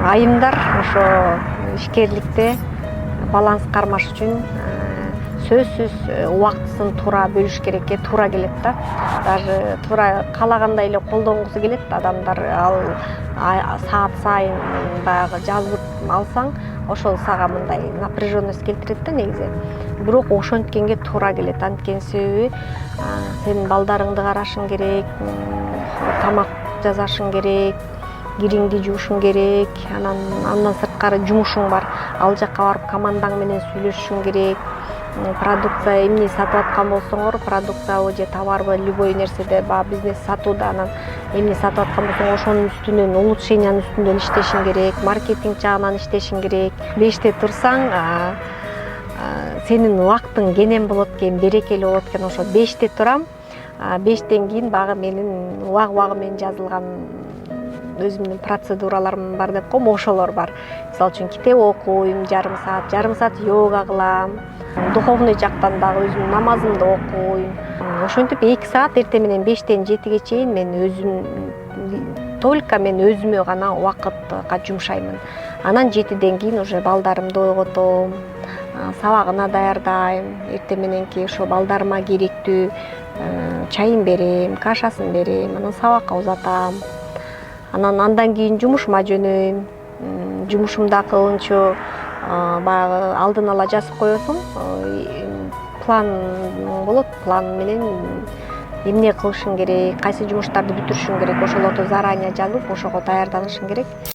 айымдар ошо ишкерликте баланс кармаш үчүн сөзсүз убактысын туура бөлүш керекке туура келет да. Даже туура каалагандай эле колдонгусу келет адамдар. Ал саат сайын баягы жазып алсаң, ошол сага мындай напряженность келтирет да негизи. Бирок ошонткенге туура келет. Анткени себеби сен балдарыңды карашың керек, тамак жасашың керек, кириңди жуушуң керек, андан сырткары жумушуң бар. Ал жакка барып командаң менен сүйлөшүшүң керек. Продукция эмне сатып аткан болсоңор, продукциябы же товарбы, любой нерседе баягы бизнес сатууда анан эмне сатып аткан болсоң ошонун үстүнөн, улучшениянын үстүнөн иштешиң керек, маркетинг жагынан иштешиң керек. 5те турсаң, сенин убактың кенен болот экен, берекелүү болот экен. Ошо 5те турам. 5тен кийин багы менин убагы менен жазылган өзүмдүн процедураларым бар деп коем, ошолор бар. Мисалы үчүн китеп окуйм, жарым саат йога кылам. Духовный жактан дагы өзүмдүн намазымды окуйм. Ошентип 2 саат эртең менен 5тен 7ге чейин мен өзүмө гана убакытка жумшаймын. Анан 7ден кийин уже балдарымды ойготом, сабагына даярдайм. Эртең мененки ошо балдарыма керектүү чайын берем, кашасын берем, анан сабакка узатам. Андан кийин жумушума жөнөйм. Жумушумда кылынчу баягы алдын ала жазып коесуң. План болот, план менен эмне кылышың керек, кайсы жумуштарды бүтүрүшүң керек, ошолорду заранее жазып, ошого даярданышың керек.